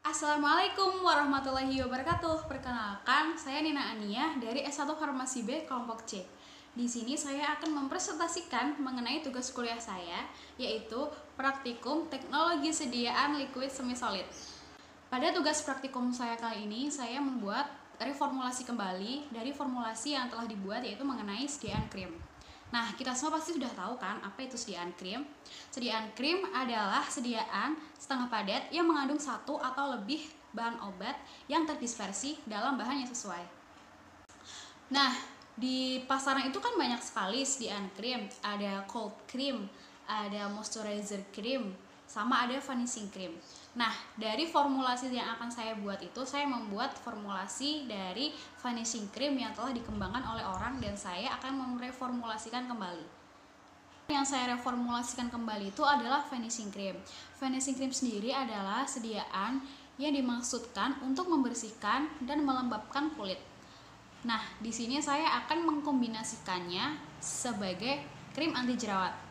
Assalamualaikum warahmatullahi wabarakatuh. Perkenalkan, saya Nina Ania dari S1 Farmasi B kelompok C. Di sini saya akan mempresentasikan mengenai tugas kuliah saya, yaitu Praktikum Teknologi Sediaan Liquid Semi Solid. Pada tugas praktikum saya kali ini, saya membuat reformulasi kembali dari formulasi yang telah dibuat, yaitu mengenai sediaan krim. Nah, kita semua pasti sudah tahu kan apa itu sediaan krim? Sediaan krim adalah sediaan setengah padat yang mengandung satu atau lebih bahan obat yang terdispersi dalam bahan yang sesuai. Nah, di pasaran itu kan banyak sekali sediaan krim. Ada cold cream, ada moisturizer cream, sama ada vanishing cream. Nah, dari formulasi yang akan saya buat itu, saya membuat formulasi dari vanishing cream yang telah dikembangkan oleh orang, dan saya akan mereformulasikan kembali. Yang saya reformulasikan kembali itu adalah vanishing cream. Vanishing cream sendiri adalah sediaan yang dimaksudkan untuk membersihkan dan melembabkan kulit. Nah, di sini saya akan mengkombinasikannya sebagai krim anti jerawat.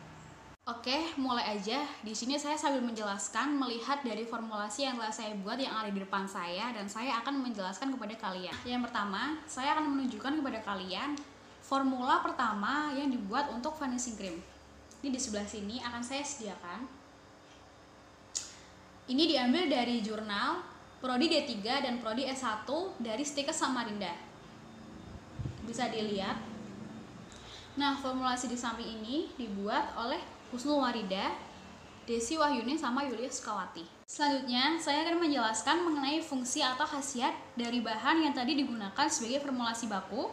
Oke, mulai aja. Di sini saya sambil menjelaskan melihat dari formulasi yang telah saya buat yang ada di depan saya, dan saya akan menjelaskan kepada kalian. Yang pertama, saya akan menunjukkan kepada kalian formula pertama yang dibuat untuk vanishing cream. Ini di sebelah sini akan saya sediakan. Ini diambil dari jurnal Prodi D3 dan Prodi S1 dari Stikes Samarinda. Bisa dilihat. Nah, formulasi di samping ini dibuat oleh Husnul Warida, Desi Wahyuni, sama Yulia Sukawati. Selanjutnya, saya akan menjelaskan mengenai fungsi atau khasiat dari bahan yang tadi digunakan sebagai formulasi baku.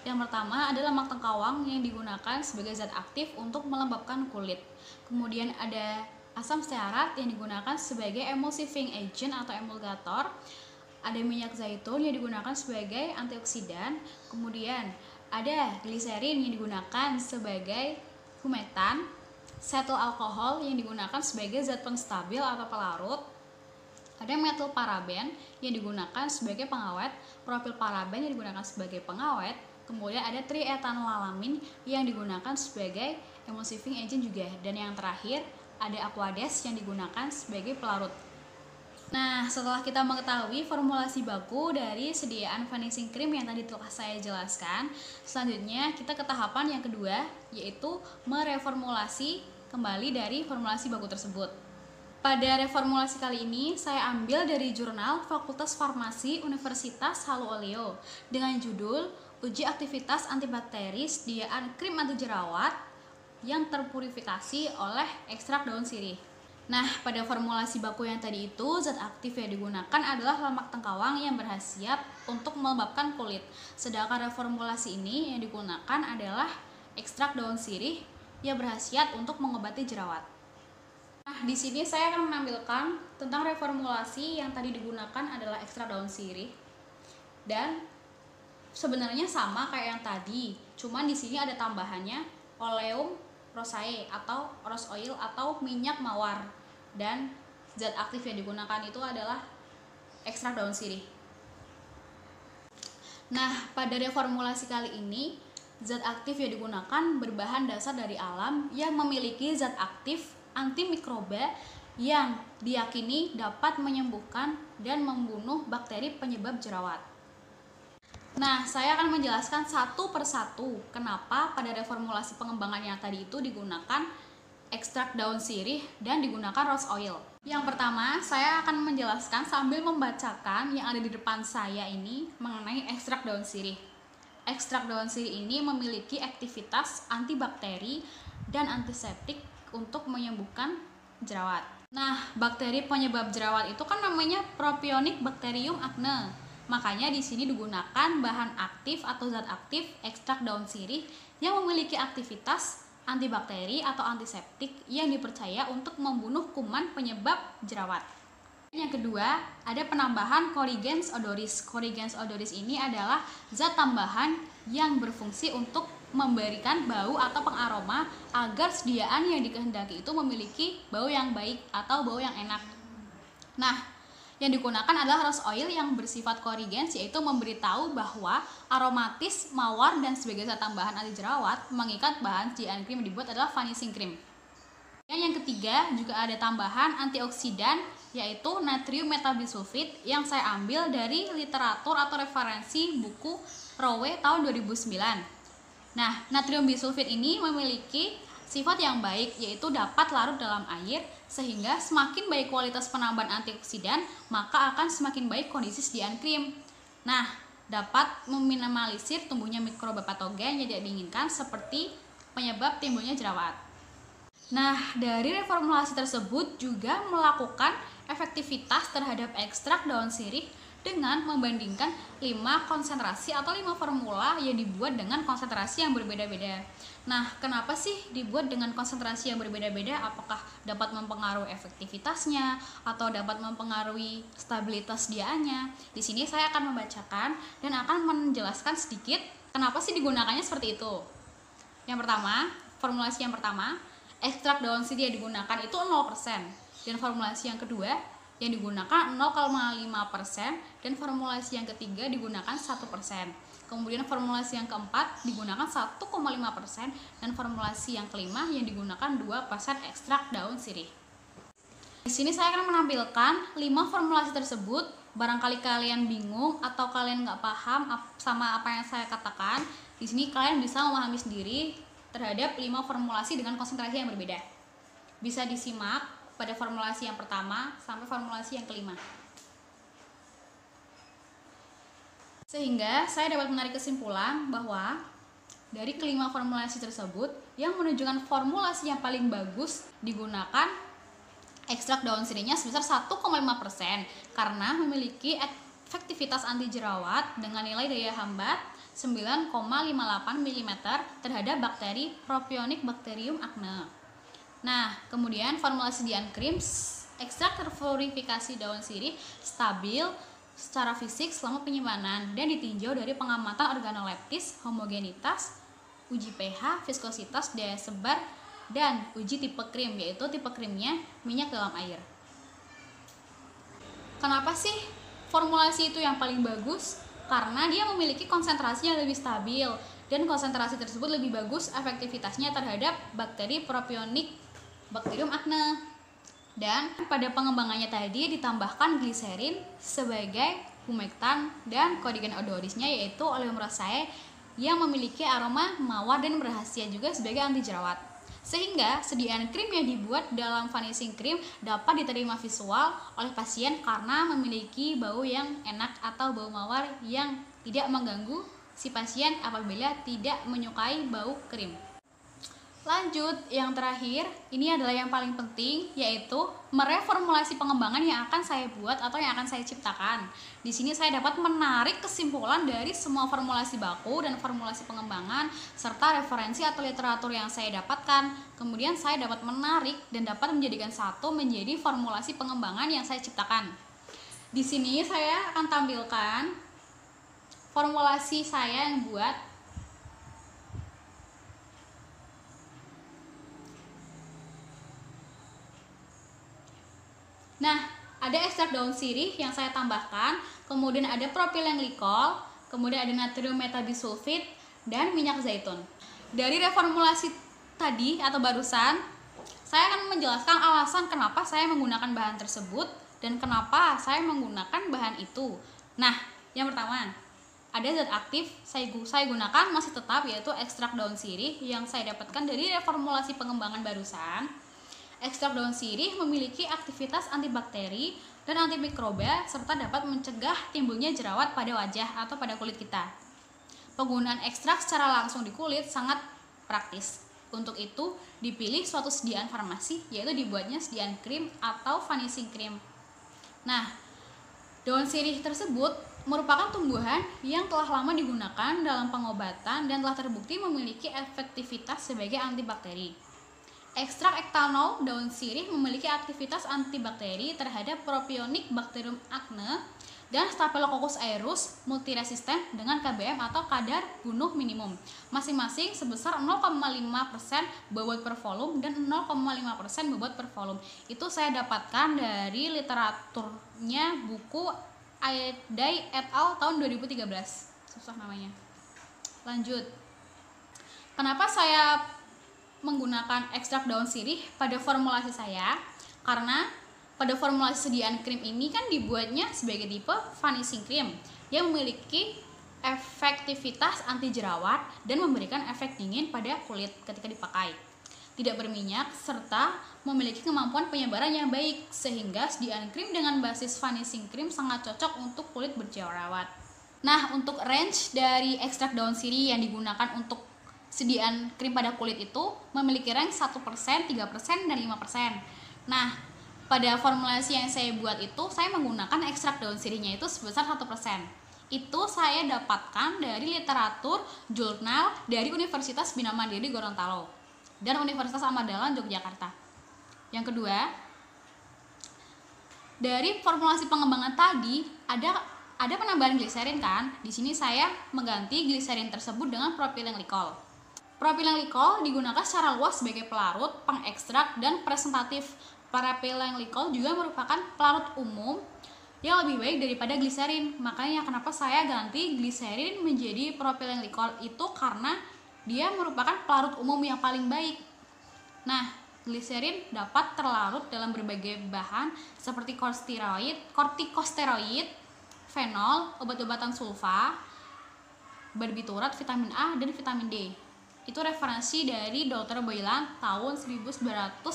Yang pertama adalah lemak tengkawang yang digunakan sebagai zat aktif untuk melembabkan kulit. Kemudian ada asam stearat yang digunakan sebagai emulsifying agent atau emulgator. Ada minyak zaitun yang digunakan sebagai antioksidan. Kemudian ada gliserin yang digunakan sebagai humectant. Cetyl alkohol yang digunakan sebagai zat penstabil atau pelarut. Ada metil paraben yang digunakan sebagai pengawet, propil paraben yang digunakan sebagai pengawet. Kemudian ada triethanolalamin yang digunakan sebagai emulsifying agent juga. Dan yang terakhir ada aquades yang digunakan sebagai pelarut. Nah, setelah kita mengetahui formulasi baku dari sediaan vanishing cream yang tadi telah saya jelaskan, selanjutnya kita ke tahapan yang kedua, yaitu mereformulasi kembali dari formulasi baku tersebut. Pada reformulasi kali ini, saya ambil dari jurnal Fakultas Farmasi Universitas Halu Oleo dengan judul Uji Aktivitas Antibakteri Sediaan Krim Anti Jerawat yang terpurifikasi oleh ekstrak daun sirih. Nah, pada formulasi baku yang tadi itu, zat aktif yang digunakan adalah lemak tengkawang yang berkhasiat untuk melembabkan kulit. Sedangkan reformulasi ini yang digunakan adalah ekstrak daun sirih yang berkhasiat untuk mengobati jerawat. Nah, di sini saya akan menampilkan tentang reformulasi yang tadi digunakan adalah ekstrak daun sirih. Dan sebenarnya sama kayak yang tadi, cuman di sini ada tambahannya oleum rosae atau rose oil atau minyak mawar, dan zat aktif yang digunakan itu adalah ekstrak daun sirih. Nah, pada reformulasi kali ini zat aktif yang digunakan berbahan dasar dari alam yang memiliki zat aktif antimikroba yang diyakini dapat menyembuhkan dan membunuh bakteri penyebab jerawat. Nah, saya akan menjelaskan satu persatu kenapa pada reformulasi pengembangan yang tadi itu digunakan ekstrak daun sirih dan digunakan rose oil. Yang pertama, saya akan menjelaskan sambil membacakan yang ada di depan saya ini mengenai ekstrak daun sirih. Ekstrak daun sirih ini memiliki aktivitas antibakteri dan antiseptik untuk menyembuhkan jerawat. Nah, bakteri penyebab jerawat itu kan namanya Propionibacterium acne. Makanya di sini digunakan bahan aktif atau zat aktif ekstrak daun sirih yang memiliki aktivitas antibakteri atau antiseptik yang dipercaya untuk membunuh kuman penyebab jerawat. Yang kedua, ada penambahan Corygens odoris. Corygens odoris ini adalah zat tambahan yang berfungsi untuk memberikan bau atau pengaroma agar sediaan yang dikehendaki itu memiliki bau yang baik atau bau yang enak. Nah, yang digunakan adalah rose oil yang bersifat Corygens, yaitu memberitahu bahwa aromatis, mawar, dan sebagai zat tambahan anti jerawat mengikat bahan sediaan krim yang dibuat adalah vanishing cream. Dan yang ketiga juga ada tambahan antioksidan yaitu natrium metabisulfit yang saya ambil dari literatur atau referensi buku Rowe tahun 2009. Nah, natrium bisulfit ini memiliki sifat yang baik, yaitu dapat larut dalam air, sehingga semakin baik kualitas penambahan antioksidan, maka akan semakin baik kondisi sediaan krim. Nah, dapat meminimalisir tumbuhnya mikroba patogen yang tidak diinginkan seperti penyebab timbulnya jerawat. Nah, dari reformulasi tersebut juga melakukan efektivitas terhadap ekstrak daun sirih dengan membandingkan 5 konsentrasi atau 5 formula yang dibuat dengan konsentrasi yang berbeda-beda. Nah, kenapa sih dibuat dengan konsentrasi yang berbeda-beda? Apakah dapat mempengaruhi efektivitasnya atau dapat mempengaruhi stabilitas sediaannya? Di sini saya akan membacakan dan akan menjelaskan sedikit kenapa sih digunakannya seperti itu. Yang pertama, formulasi yang pertama, ekstrak daun sirih yang digunakan itu 0%, dan formulasi yang kedua yang digunakan 0,5%, dan formulasi yang ketiga digunakan 1%. Kemudian formulasi yang keempat digunakan 1,5%, dan formulasi yang kelima yang digunakan 2% ekstrak daun sirih. Di sini saya akan menampilkan 5 formulasi tersebut. Barangkali kalian bingung atau kalian nggak paham sama apa yang saya katakan, di sini kalian bisa memahami sendiri terhadap 5 formulasi dengan konsentrasi yang berbeda. Bisa disimak pada formulasi yang pertama sampai formulasi yang kelima. Sehingga saya dapat menarik kesimpulan bahwa dari kelima formulasi tersebut yang menunjukkan formulasi yang paling bagus digunakan ekstrak daun sirihnya sebesar 1,5% karena memiliki efektivitas anti jerawat dengan nilai daya hambat 9,58 mm terhadap bakteri Propionix Bacterium acne. Nah, kemudian formulasi sediaan krim ekstrak terpurifikasi daun sirih stabil secara fisik selama penyimpanan dan ditinjau dari pengamatan organoleptis, homogenitas, uji pH, viskositas, daya sebar, dan uji tipe krim, yaitu tipe krimnya minyak dalam air. Kenapa sih formulasi itu yang paling bagus? Karena dia memiliki konsentrasi yang lebih stabil dan konsentrasi tersebut lebih bagus efektivitasnya terhadap bakteri Propionix Bacterium acne. Dan pada pengembangannya tadi ditambahkan gliserin sebagai humektan dan kodigen odorisnya yaitu oleum rosea yang memiliki aroma mawar dan berkhasiat juga sebagai anti jerawat. Sehingga sediaan krim yang dibuat dalam vanishing cream dapat diterima visual oleh pasien karena memiliki bau yang enak atau bau mawar yang tidak mengganggu si pasien apabila tidak menyukai bau krim. Lanjut, yang terakhir, ini adalah yang paling penting, yaitu mereformulasi pengembangan yang akan saya buat atau yang akan saya ciptakan. Di sini saya dapat menarik kesimpulan dari semua formulasi baku dan formulasi pengembangan, serta referensi atau literatur yang saya dapatkan. Kemudian saya dapat menarik dan dapat menjadikan satu menjadi formulasi pengembangan yang saya ciptakan. Di sini saya akan tampilkan formulasi saya yang buat. Nah, ada ekstrak daun sirih yang saya tambahkan, kemudian ada propilen glikol, kemudian ada natrium metabisulfit, dan minyak zaitun. Dari reformulasi tadi atau barusan, saya akan menjelaskan alasan kenapa saya menggunakan bahan tersebut dan kenapa saya menggunakan bahan itu. Nah, yang pertama, ada zat aktif saya gunakan masih tetap, yaitu ekstrak daun sirih yang saya dapatkan dari reformulasi pengembangan barusan. Ekstrak daun sirih memiliki aktivitas antibakteri dan antimikroba serta dapat mencegah timbulnya jerawat pada wajah atau pada kulit kita. Penggunaan ekstrak secara langsung di kulit sangat praktis. Untuk itu dipilih suatu sediaan farmasi, yaitu dibuatnya sediaan krim atau vanishing cream. Nah, daun sirih tersebut merupakan tumbuhan yang telah lama digunakan dalam pengobatan dan telah terbukti memiliki efektivitas sebagai antibakteri. Ekstrak ektanol daun sirih memiliki aktivitas antibakteri terhadap Propionix Bacterium acne dan Staphylococcus aureus multiresisten dengan KBM atau kadar bunuh minimum masing-masing sebesar 0,5% bobot per volume dan 0,5% bobot per volume. Itu saya dapatkan dari literaturnya buku Day et al. Tahun 2013. Susah namanya. Lanjut. Kenapa saya menggunakan ekstrak daun sirih pada formulasi saya? Karena pada formulasi sediaan krim ini kan dibuatnya sebagai tipe vanishing cream yang memiliki efektivitas anti jerawat dan memberikan efek dingin pada kulit ketika dipakai. Tidak berminyak serta memiliki kemampuan penyebaran yang baik, sehingga sediaan krim dengan basis vanishing cream sangat cocok untuk kulit berjerawat. Nah, untuk range dari ekstrak daun sirih yang digunakan untuk sediaan krim pada kulit itu memiliki range 1%, 3%, dan 5%. Nah, pada formulasi yang saya buat itu, saya menggunakan ekstrak daun sirihnya itu sebesar 1%. Itu saya dapatkan dari literatur jurnal dari Universitas Bina Mandiri Gorontalo dan Universitas Ahmad Dahlan Yogyakarta. Yang kedua, dari formulasi pengembangan tadi ada penambahan gliserin kan? Di sini saya mengganti gliserin tersebut dengan propylen glikol. Propylen glikol digunakan secara luas sebagai pelarut, pengekstrak, dan presentatif. Propylen glikol juga merupakan pelarut umum yang lebih baik daripada gliserin. Makanya kenapa saya ganti gliserin menjadi propylen glikol itu karena dia merupakan pelarut umum yang paling baik. Nah, gliserin dapat terlarut dalam berbagai bahan seperti kortikosteroid, fenol, obat-obatan sulfa, barbiturat, vitamin A, dan vitamin D. Itu referensi dari Dr. Boylan tahun 1986.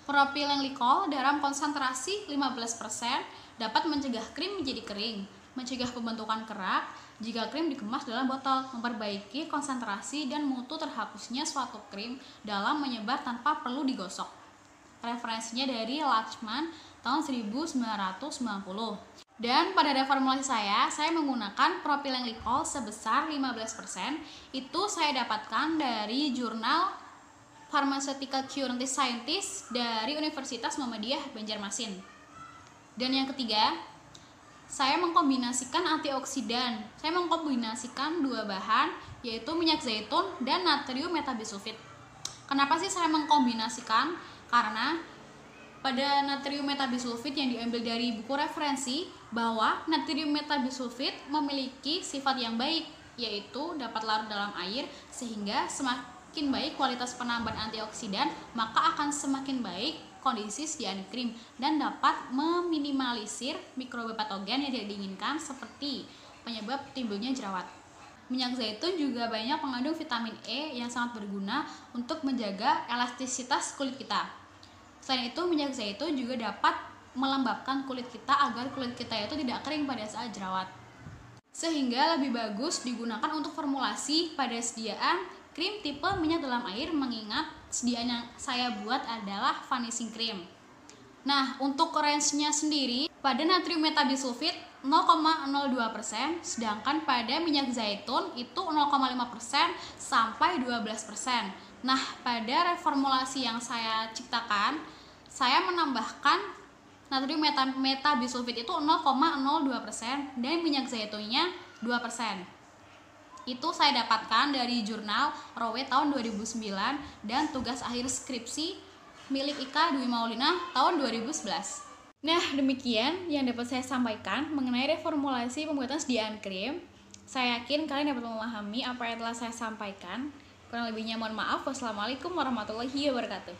Propylen glikol dalam konsentrasi 15% dapat mencegah krim menjadi kering, mencegah pembentukan kerak jika krim dikemas dalam botol, memperbaiki konsentrasi dan mutu terhapusnya suatu krim dalam menyebar tanpa perlu digosok. Referensinya dari Lachman tahun 1990. Dan pada reformulasi saya menggunakan propylen glikol sebesar 15%. Itu saya dapatkan dari jurnal Pharmaceutical Current Scientist dari Universitas Muhammadiyah Banjarmasin. Dan yang ketiga, saya mengkombinasikan antioksidan. Saya mengkombinasikan dua bahan, yaitu minyak zaitun dan natrium metabisulfit. Kenapa sih saya mengkombinasikan? Karena pada natrium metabisulfit yang diambil dari buku referensi bahwa natrium metabisulfit memiliki sifat yang baik, yaitu dapat larut dalam air, sehingga semakin baik kualitas penambahan antioksidan, maka akan semakin baik kondisi sediaan krim dan dapat meminimalisir mikroba patogen yang tidak diinginkan seperti penyebab timbulnya jerawat. Minyak zaitun juga banyak mengandung vitamin E yang sangat berguna untuk menjaga elastisitas kulit kita. Selain itu, minyak zaitun juga dapat melembabkan kulit kita agar kulit kita itu tidak kering pada saat jerawat. Sehingga lebih bagus digunakan untuk formulasi pada sediaan krim tipe minyak dalam air, mengingat sediaan yang saya buat adalah vanishing cream. Nah, untuk range-nya sendiri, pada natrium metabisulfit 0,02%, sedangkan pada minyak zaitun itu 0,5% sampai 12%. Nah, pada reformulasi yang saya ciptakan, saya menambahkan natrium metabisulfit itu 0,02% dan minyak zaitunnya 2%. Itu saya dapatkan dari jurnal Rowe tahun 2009 dan tugas akhir skripsi milik Ika Dwi Maulina tahun 2011. Nah, demikian yang dapat saya sampaikan mengenai reformulasi pembuatan sediaan krim. Saya yakin kalian dapat memahami apa yang telah saya sampaikan. Kurang lebihnya mohon maaf. Wassalamualaikum warahmatullahi wabarakatuh.